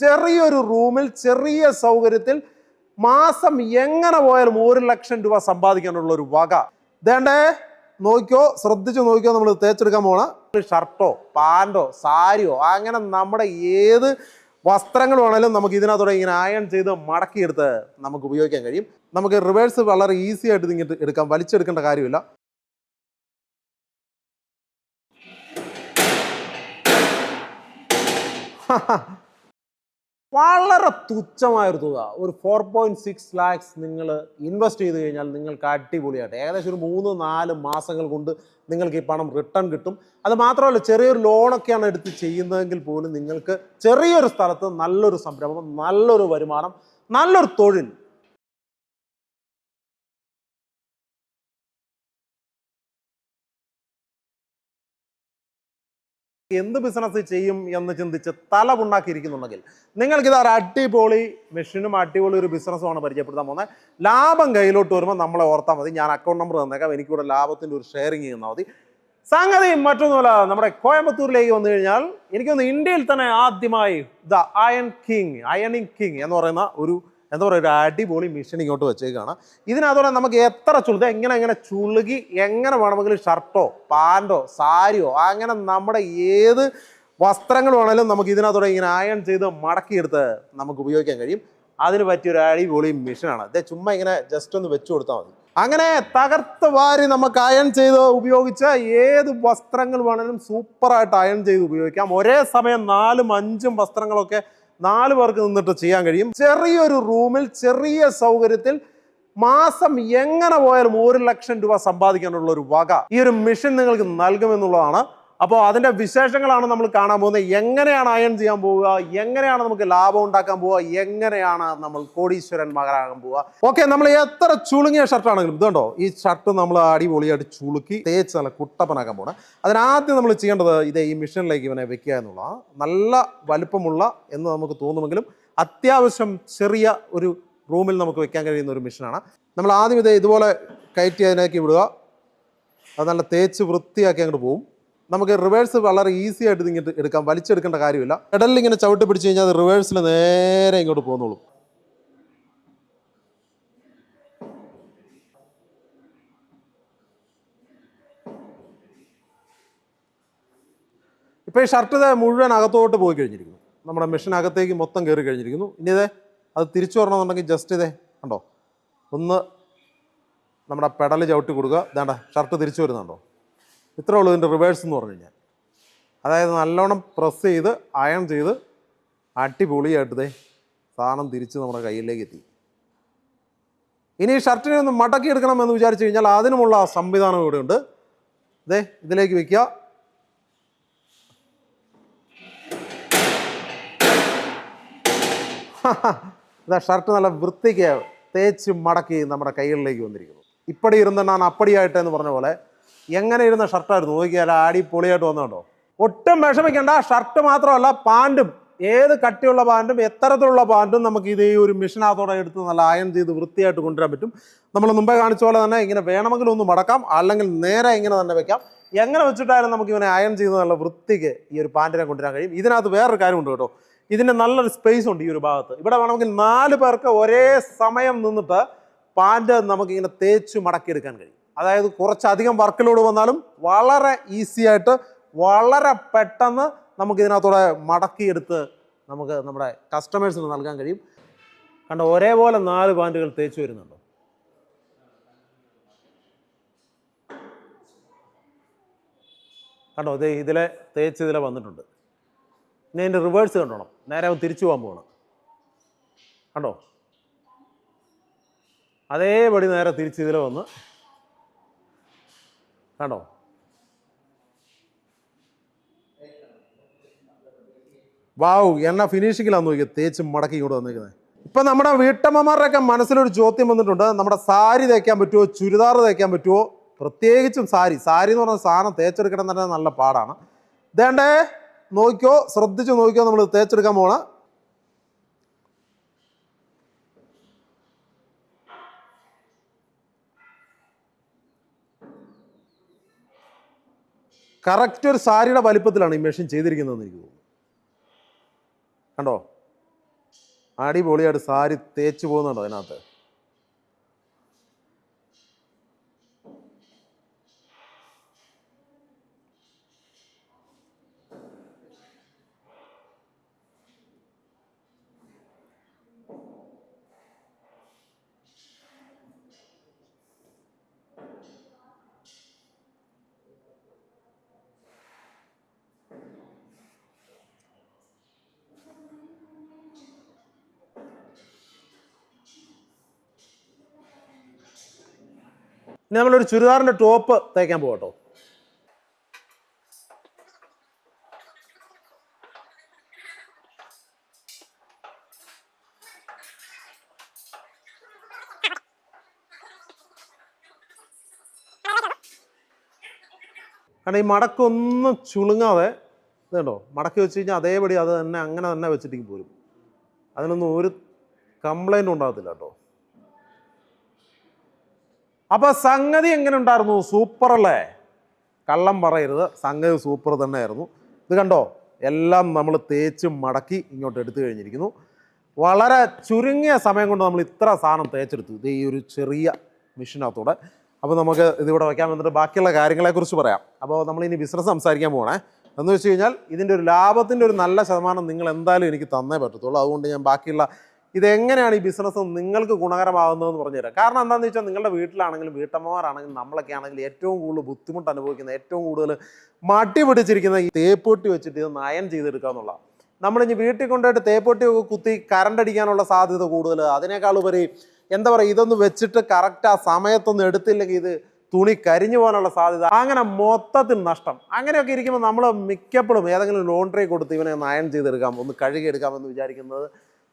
ചെറിയൊരു റൂമിൽ ചെറിയ സൗകര്യത്തിൽ മാസം എങ്ങനെ പോയാലും 1,00,000 രൂപ സമ്പാദിക്കാനുള്ള ഒരു വക. ദേണ്ടേ നോക്കിയോ, ശ്രദ്ധിച്ചു നോക്കിയോ. നമ്മൾ തേച്ചെടുക്കാൻ പോണ ഷർട്ടോ പാൻറ്റോ സാരിയോ അങ്ങനെ നമ്മുടെ ഏത് വസ്ത്രങ്ങൾ വേണമെങ്കിലും നമുക്ക് ഇതിനകത്തോടെ ഇങ്ങനെ അയൺ ചെയ്ത് മടക്കിയെടുത്ത് നമുക്ക് ഉപയോഗിക്കാൻ കഴിയും. നമുക്ക് റിവേഴ്സ് വളരെ ഈസി ആയിട്ട് ഇങ്ങോട്ട് എടുക്കാം, വലിച്ചെടുക്കേണ്ട കാര്യമില്ല. വളരെ തുച്ഛമായൊരു തുക, ഒരു 4.6 lakhs നിങ്ങൾ ഇൻവെസ്റ്റ് ചെയ്ത് കഴിഞ്ഞാൽ നിങ്ങൾക്ക് അടിപൊളിയായിട്ട് ഏകദേശം ഒരു 3-4 മാസങ്ങൾ കൊണ്ട് നിങ്ങൾക്ക് ഈ പണം റിട്ടേൺ കിട്ടും. അത് മാത്രമല്ല, ചെറിയൊരു ലോണൊക്കെയാണ് എടുത്ത് ചെയ്യുന്നതെങ്കിൽ പോലും നിങ്ങൾക്ക് ചെറിയൊരു സ്ഥലത്ത് നല്ലൊരു സംരംഭം, നല്ലൊരു വരുമാനം, നല്ലൊരു തൊഴിൽ. എന്ത് ബിസിനസ് ചെയ്യും എന്ന് ചിന്തിച്ച് തല പുണ്ണാക്കിയിരിക്കുന്നുണ്ടെങ്കിൽ നിങ്ങൾക്കിത് ഒരു അടിപൊളി മെഷീനും അടിപൊളി ഒരു ബിസിനസ്സുമാണ് പരിചയപ്പെടുത്താൻ പോകുന്നത്. ലാഭം കയ്യിലോട്ട് വരുമ്പോൾ നമ്മളെ ഓർത്താൽ മതി. ഞാൻ അക്കൗണ്ട് നമ്പർ തന്നേക്കാം, എനിക്കിവിടെ ലാഭത്തിൻ്റെ ഒരു ഷെയറിങ് ചെയ്യുന്നാൽ മതി. സംഗതി മറ്റൊന്നുമല്ല, നമ്മുടെ കോയമ്പത്തൂരിലേക്ക് വന്നു കഴിഞ്ഞാൽ എനിക്കൊന്ന് ഇന്ത്യയിൽ തന്നെ ആദ്യമായി ദ അയണിങ് കിങ് എന്ന് പറയുന്ന ഒരു ഒരു അടിപൊളി മെഷീൻ ഇങ്ങോട്ട് വെച്ചേക്കാണ്. ഇതിനകത്തോടെ നമുക്ക് എത്ര എങ്ങനെ ചുളുകി എങ്ങനെ വേണമെങ്കിലും ഷർട്ടോ പാൻറ്റോ സാരിയോ അങ്ങനെ നമ്മുടെ ഏത് വസ്ത്രങ്ങൾ വേണമെങ്കിലും നമുക്ക് ഇതിനകത്തോടെ ഇങ്ങനെ അയൺ ചെയ്ത് മടക്കിയെടുത്ത് നമുക്ക് ഉപയോഗിക്കാൻ കഴിയും. അതിന് പറ്റിയൊരു അടിപൊളി മെഷീനാണ്. ഇത് ചുമ്മാ ഇങ്ങനെ ജസ്റ്റ് ഒന്ന് വെച്ചു കൊടുത്താൽ മതി. അങ്ങനെ തകർത്ത് വാരി നമുക്ക് അയൺ ചെയ്ത് ഉപയോഗിച്ച ഏത് വസ്ത്രങ്ങൾ വേണമെങ്കിലും സൂപ്പറായിട്ട് അയൺ ചെയ്ത് ഉപയോഗിക്കാം. ഒരേ സമയം 4-5 വസ്ത്രങ്ങളൊക്കെ 4 പേർക്ക് നിന്നിട്ട് ചെയ്യാൻ കഴിയും. ചെറിയൊരു റൂമിൽ ചെറിയ സൗകര്യത്തിൽ മാസം എങ്ങനെ പോയാലും 1,00,000 രൂപ സമ്പാദിക്കാനുള്ള ഒരു വക ഈ ഒരു മെഷീൻ നിങ്ങൾക്ക് നൽകുമെന്നുള്ളതാണ്. അപ്പോൾ അതിൻ്റെ വിശേഷങ്ങളാണ് നമ്മൾ കാണാൻ പോകുന്നത്. എങ്ങനെയാണ് അയൺ ചെയ്യാൻ പോവുക, എങ്ങനെയാണ് നമുക്ക് ലാഭം ഉണ്ടാക്കാൻ പോവുക, എങ്ങനെയാണ് നമ്മൾ കോടീശ്വരന്മാരാകാൻ പോവുക. ഓക്കെ, നമ്മൾ എത്ര ചുളുങ്ങിയ ഷർട്ടാണെങ്കിലും ഇതുണ്ടോ, ഈ ഷർട്ട് നമ്മൾ അടിപൊളിയായിട്ട് ചുളുക്കി തേച്ച് നല്ല കുട്ടപ്പനാക്കാൻ പോകണം. അതിനാദ്യം നമ്മൾ ചെയ്യേണ്ടത് ഈ മെഷീനിലേക്ക് ഇവനെ വെക്കുക എന്നുള്ളതാണ്. നല്ല വലുപ്പമുള്ള എന്ന് നമുക്ക് തോന്നുമെങ്കിലും അത്യാവശ്യം ചെറിയ ഒരു റൂമിൽ നമുക്ക് വെക്കാൻ കഴിയുന്ന ഒരു മെഷീനാണ്. നമ്മൾ ആദ്യം ഇതുപോലെ കയറ്റി അതിലേക്ക് വിടുക. അത് നല്ല തേച്ച് വൃത്തിയാക്കി അങ്ങോട്ട് പോകും. നമുക്ക് റിവേഴ്സ് വളരെ ഈസി ആയിട്ട് ഇങ്ങോട്ട് എടുക്കാം, വലിച്ചെടുക്കേണ്ട കാര്യമില്ല. പെഡലിൽ ഇങ്ങനെ ചവിട്ടി പിടിച്ച് കഴിഞ്ഞാൽ അത് റിവേഴ്സിൽ നേരെ ഇങ്ങോട്ട് പോകുന്നുള്ളൂ. ഇപ്പോൾ ഈ ഷർട്ട് മുഴുവൻ അകത്തോട്ട് പോയി കഴിഞ്ഞിരിക്കുന്നു. നമ്മുടെ മെഷീനകത്തേക്ക് മൊത്തം കയറി കഴിഞ്ഞിരിക്കുന്നു. ഇനി അത് തിരിച്ചു വരണമെന്നുണ്ടെങ്കിൽ ജസ്റ്റ് കണ്ടോ, ഒന്ന് നമ്മുടെ പെഡൽ ചവിട്ടി കൊടുക്കുക. ഇതാണ്ട ഷർട്ട് തിരിച്ചു വരുന്നുണ്ടോ. ഇത്രേ ഉള്ളൂ ഇതിൻ്റെ റിവേഴ്സ് എന്ന് പറഞ്ഞു കഴിഞ്ഞാൽ. അതായത് നല്ലോണം പ്രസ് ചെയ്ത് അയൺ ചെയ്ത് അടിപൊളിയായിട്ട് സാധനം തിരിച്ച് നമ്മുടെ കയ്യിലേക്ക് എത്തി. ഇനി ഷർട്ടിനെ ഒന്ന് മടക്കി എടുക്കണം എന്ന് വിചാരിച്ചു കഴിഞ്ഞാൽ അതിനുമുള്ള സംവിധാനം ഇവിടെ ഉണ്ട്. ഇതിലേക്ക് വയ്ക്കുക. ഇതാ ഷർട്ട് നല്ല വൃത്തിക്ക് തേച്ച് മടക്കി നമ്മുടെ കൈകളിലേക്ക് വന്നിരിക്കുന്നു. ഇപ്പടി ഇരുന്ന് ഞാൻ അപ്പടിയായിട്ട് എന്ന് പറഞ്ഞ പോലെ എങ്ങനെ ഇരുന്ന ഷർട്ടായിരുന്നു നോക്കിയാൽ അടിപൊളിയായിട്ട് വന്നോ. ഒട്ടും വിഷമിക്കേണ്ട. ഷർട്ട് മാത്രമല്ല, പാൻറ്റും ഏത് കട്ടിയുള്ള പാൻറ്റും എത്തരത്തിലുള്ള പാൻറ്റും നമുക്ക് ഈ ഒരു മെഷീനകത്തോടെ എടുത്ത് നല്ല അയൺ ചെയ്ത് വൃത്തിയായിട്ട് കൊണ്ടുവരാൻ പറ്റും. നമ്മൾ മുമ്പേ കാണിച്ച പോലെ തന്നെ ഇങ്ങനെ വേണമെങ്കിൽ ഒന്ന് മടക്കാം, അല്ലെങ്കിൽ നേരെ ഇങ്ങനെ തന്നെ വെക്കാം. എങ്ങനെ വെച്ചിട്ടായാലും നമുക്ക് ഇവനെ അയൺ ചെയ്ത് നല്ല വൃത്തിക്ക് ഈ ഒരു പാൻറ്റിനെ കൊണ്ടുവരാൻ കഴിയും. ഇതിനകത്ത് വേറൊരു കാര്യമുണ്ട് കേട്ടോ. ഇതിന് നല്ലൊരു സ്പേസ് ഉണ്ട് ഈ ഒരു ഭാഗത്ത്. ഇവിടെ വേണമെങ്കിൽ 4 പേർക്ക് ഒരേ സമയം നിന്നിട്ട് പാൻറ്റ് നമുക്കിങ്ങനെ തേച്ച് മടക്കിയെടുക്കാൻ കഴിയും. അതായത് കുറച്ചധികം വർക്കിലോട് വന്നാലും വളരെ ഈസി ആയിട്ട് വളരെ പെട്ടെന്ന് നമുക്ക് ഇതിനകത്തൂടെ മടക്കിയെടുത്ത് നമുക്ക് നമ്മുടെ കസ്റ്റമേഴ്സിന് നൽകാൻ കഴിയും. കണ്ടോ, ഒരേപോലെ 4 പാൻറ്റുകൾ തേച്ച് വരുന്നുണ്ടോ. കണ്ടോ, ഇതിലെ തേച്ച് ഇതിലെ വന്നിട്ടുണ്ട്. ഇനി അതിൻ്റെ റിവേഴ്സ് കണ്ടോണം, നേരെ തിരിച്ചു പോകാൻ പോകണം. കണ്ടോ, അതേപടി നേരെ തിരിച്ച് ഇതിലെ വന്ന് കണ്ടോ. വാവ്, എന്നാ ഫിനിഷിങ്ങിലാന്ന് നോക്കിയാൽ തേച്ച് മടക്കി ഇങ്ങോട്ട് വന്നിരിക്കുന്നത്. ഇപ്പം നമ്മുടെ വീട്ടമ്മമാരുടെയൊക്കെ മനസ്സിലൊരു ചോദ്യം വന്നിട്ടുണ്ട്. നമ്മുടെ സാരി തേക്കാൻ പറ്റുമോ, ചുരിദാർ തേക്കാൻ പറ്റുമോ? പ്രത്യേകിച്ചും സാരി എന്ന് പറഞ്ഞ സാധനം തേച്ചെടുക്കണം തന്നെ നല്ല പാടാണ്. ഇതേണ്ടേ നോക്കിയോ, ശ്രദ്ധിച്ച് നോക്കിയോ, നമ്മൾ തേച്ചെടുക്കാൻ പോകണം. കറക്റ്റ് ഒരു സാരിയുടെ വലിപ്പത്തിലാണ് ഈ മെഷീൻ ചെയ്തിരിക്കുന്നതെന്ന് എനിക്ക് തോന്നുന്നു. കണ്ടോ, അടിപൊളിയായിട്ട് സാരി തേച്ച് പോകുന്നുണ്ടോ അതിനകത്ത്. ഇനി നമ്മളൊരു ചുരിദാറിൻ്റെ ടോപ്പ് തയ്ക്കാൻ പോകട്ടോ. കാരണം ഈ മടക്കൊന്നും ചുളുങ്ങാതെ ഇതുണ്ടോ, മടക്കി വെച്ച് കഴിഞ്ഞാൽ അതേപടി അത് തന്നെ അങ്ങനെ തന്നെ വെച്ചിട്ടേക്ക് പോരും. അതിനൊന്നും ഒരു കംപ്ലൈൻറ്റ് ഉണ്ടാകത്തില്ല കേട്ടോ. അപ്പോൾ സംഗതി എങ്ങനെ ഉണ്ടായിരുന്നു? സൂപ്പറല്ലേ? കള്ളം പറയരുത്, സംഗതി സൂപ്പർ തന്നെയായിരുന്നു. ഇത് കണ്ടോ, എല്ലാം നമ്മൾ തേച്ച് മടക്കി ഇങ്ങോട്ട് എടുത്തു കഴിഞ്ഞിരിക്കുന്നു. വളരെ ചുരുങ്ങിയ സമയം കൊണ്ട് നമ്മൾ ഇത്ര സാധനം തേച്ചെടുത്തു, ഇത് ഈ ഒരു ചെറിയ മെഷീനകത്തൂടെ. അപ്പോൾ നമുക്ക് ഇതിവിടെ വയ്ക്കാൻ വന്നിട്ട് ബാക്കിയുള്ള കാര്യങ്ങളെക്കുറിച്ച് പറയാം. അപ്പോൾ നമ്മളിനി ബിസിനസ് സംസാരിക്കാൻ പോകണേ. എന്ന് വെച്ച് കഴിഞ്ഞാൽ ഇതിൻ്റെ ഒരു ലാഭത്തിൻ്റെ ഒരു നല്ല ശതമാനം നിങ്ങൾ എന്തായാലും എനിക്ക് തന്നേ പറ്റത്തുള്ളൂ. അതുകൊണ്ട് ഞാൻ ബാക്കിയുള്ള ഇതെങ്ങനെയാണ് ഈ ബിസിനസ് നിങ്ങൾക്ക് ഗുണകരമാകുന്നതെന്ന് പറഞ്ഞുതരാം. കാരണം എന്താണെന്ന് വെച്ചാൽ നിങ്ങളുടെ വീട്ടിലാണെങ്കിലും വീട്ടമ്മമാരാണെങ്കിലും നമ്മളൊക്കെ ആണെങ്കിലും ഏറ്റവും കൂടുതൽ ബുദ്ധിമുട്ട് അനുഭവിക്കുന്ന, ഏറ്റവും കൂടുതൽ മടി പിടിച്ചിരിക്കുന്ന ഈ തേപ്പൊട്ടി വെച്ചിട്ട് ഇത് നയം ചെയ്തെടുക്കുക എന്നുള്ളതാണ്. നമ്മളിനി വീട്ടിൽ കൊണ്ടുപോയിട്ട് തേപ്പൊട്ടി കുത്തി കറണ്ട് അടിക്കാനുള്ള സാധ്യത കൂടുതൽ. അതിനേക്കാൾ ഉപരി എന്താ പറയുക, ഇതൊന്ന് വെച്ചിട്ട് കറക്റ്റ് ആ സമയത്തൊന്നും എടുത്തില്ലെങ്കിൽ ഇത് തുണി കരിഞ്ഞു പോകാനുള്ള സാധ്യത, അങ്ങനെ മൊത്തത്തിൽ നഷ്ടം. അങ്ങനെയൊക്കെ ഇരിക്കുമ്പോൾ നമ്മൾ മിക്കപ്പോഴും ഏതെങ്കിലും ലോണ്ടറി കൊടുത്ത് ഇവനെ നയം ചെയ്തെടുക്കാം, ഒന്ന് കഴുകിയെടുക്കാമെന്ന് വിചാരിക്കുന്നത്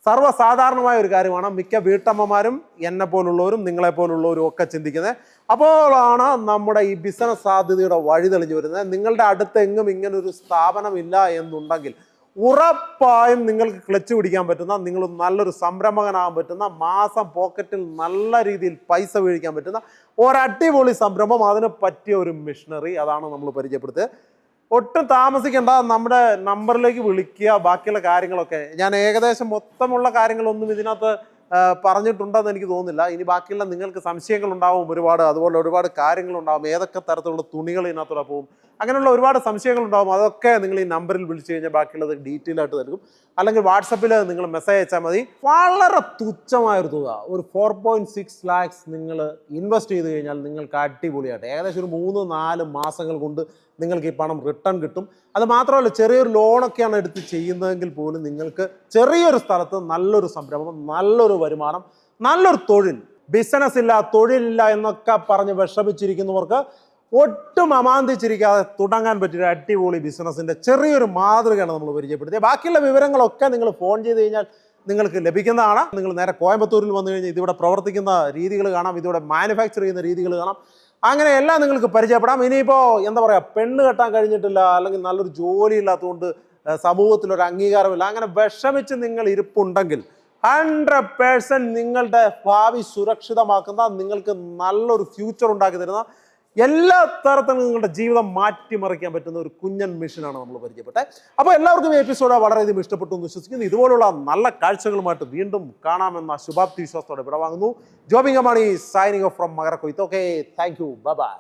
സർവ്വസാധാരണമായ ഒരു കാര്യമാണ്. മിക്ക വീട്ടമ്മമാരും എന്നെ പോലുള്ളവരും നിങ്ങളെപ്പോലുള്ളവരും ഒക്കെ ചിന്തിക്കുന്നത്. അപ്പോഴാണ് നമ്മുടെ ഈ ബിസിനസ് സാധ്യതയുടെ വഴി തെളിഞ്ഞു വരുന്നത്. നിങ്ങളുടെ അടുത്തെങ്ങും ഇങ്ങനൊരു സ്ഥാപനമില്ല എന്നുണ്ടെങ്കിൽ ഉറപ്പായും നിങ്ങൾക്ക് ക്ലച്ച് പിടിക്കാൻ പറ്റുന്ന, നിങ്ങൾ നല്ലൊരു സംരംഭകനാകാൻ പറ്റുന്ന, മാസം പോക്കറ്റിൽ നല്ല രീതിയിൽ പൈസ വീഴിക്കാൻ പറ്റുന്ന ഒരടിപൊളി സംരംഭം, അതിന് പറ്റിയ ഒരു മിഷനറി, അതാണ് നമ്മൾ പരിചയപ്പെടുത്തുക. ഒട്ടും താമസിക്കേണ്ട, നമ്മുടെ നമ്പറിലേക്ക് വിളിക്കുക. ബാക്കിയുള്ള കാര്യങ്ങളൊക്കെ ഞാൻ ഏകദേശം മൊത്തമുള്ള കാര്യങ്ങളൊന്നും ഇതിനകത്ത് പറഞ്ഞിട്ടുണ്ടെന്ന് എനിക്ക് തോന്നുന്നില്ല. ഇനി ബാക്കിയുള്ള നിങ്ങൾക്ക് സംശയങ്ങളുണ്ടാവും ഒരുപാട്, അതുപോലെ ഒരുപാട് കാര്യങ്ങളുണ്ടാവും. ഏതൊക്കെ തരത്തിലുള്ള തുണികൾ ഇതിനകത്തൂടെ പോകും, അങ്ങനെയുള്ള ഒരുപാട് സംശയങ്ങളുണ്ടാവും. അതൊക്കെ നിങ്ങൾ ഈ നമ്പറിൽ വിളിച്ചു കഴിഞ്ഞാൽ ബാക്കിയുള്ളത് ഡീറ്റെയിൽ ആയിട്ട് നൽകും. അല്ലെങ്കിൽ വാട്സപ്പിൽ നിങ്ങൾ മെസ്സേജ് അയച്ചാൽ മതി. വളരെ തുച്ഛമായൊരു തുക, ഒരു 4.6 lakhs നിങ്ങൾ ഇൻവെസ്റ്റ് ചെയ്ത് കഴിഞ്ഞാൽ നിങ്ങൾക്ക് അടിപൊളിയായിട്ട് ഏകദേശം ഒരു 3-4 മാസങ്ങൾ കൊണ്ട് നിങ്ങൾക്ക് ഈ പണം റിട്ടേൺ കിട്ടും. അത് മാത്രമല്ല, ചെറിയൊരു ലോണൊക്കെയാണ് എടുത്ത് ചെയ്യുന്നതെങ്കിൽ പോലും നിങ്ങൾക്ക് ചെറിയൊരു സ്ഥലത്ത് നല്ലൊരു സംരംഭം, നല്ലൊരു വരുമാനം, നല്ലൊരു തൊഴിൽ, ബിസിനസ് ഇല്ല, തൊഴിലില്ല എന്നൊക്കെ പറഞ്ഞ് വിഷമിച്ചിരിക്കുന്നവർക്ക് ഒട്ടും അമാന്തിച്ചിരിക്കാതെ തുടങ്ങാൻ പറ്റിയ അടിപൊളി ബിസിനസ്സിൻ്റെ ചെറിയൊരു മാതൃകയാണ് നമ്മൾ പരിചയപ്പെടുത്തിയത്. ബാക്കിയുള്ള വിവരങ്ങളൊക്കെ നിങ്ങൾ ഫോൺ ചെയ്ത് കഴിഞ്ഞാൽ നിങ്ങൾക്ക് ലഭിക്കുന്നതാണ്. നിങ്ങൾ നേരെ കോയമ്പത്തൂരിൽ വന്നു കഴിഞ്ഞാൽ ഇതിവിടെ പ്രവർത്തിക്കുന്ന രീതികൾ കാണാം, ഇതിവിടെ മാനുഫാക്ചർ ചെയ്യുന്ന രീതികൾ കാണാം. അങ്ങനെ എല്ലാം നിങ്ങൾക്ക് പരിചയപ്പെടാം. ഇനിയിപ്പോൾ എന്താ പറയുക, പെണ്ണ് കെട്ടാൻ കഴിഞ്ഞിട്ടില്ല, അല്ലെങ്കിൽ നല്ലൊരു ജോലി ഇല്ലാത്തതുകൊണ്ട് സമൂഹത്തിലൊരു അംഗീകാരമില്ല, അങ്ങനെ വിഷമിച്ച് നിങ്ങൾ ഇരിപ്പുണ്ടെങ്കിൽ 100% നിങ്ങളുടെ ഭാവി സുരക്ഷിതമാക്കുന്ന, നിങ്ങൾക്ക് നല്ലൊരു ഫ്യൂച്ചർ ഉണ്ടാക്കി തരുന്ന, എല്ലാ തരത്തിലും നിങ്ങളുടെ ജീവിതം മാറ്റിമറിക്കാൻ പറ്റുന്ന ഒരു കുഞ്ഞൻ മിഷനാണ് നമ്മൾ പരിചയപ്പെട്ടത്. അപ്പോൾ എല്ലാവർക്കും ഈ എപ്പിസോഡ് വളരെയധികം ഇഷ്ടപ്പെട്ടു എന്ന് വിശ്വസിക്കുന്നു. ഇതുപോലുള്ള നല്ല കാഴ്ചകളുമായിട്ട് വീണ്ടും കാണാമെന്ന ശുഭാപ്തി വിശ്വാസത്തോടെ വിടവാങ്ങുന്നു. Jobing Amani signing off from Makarakkoythu. Okay, thank you, bye by.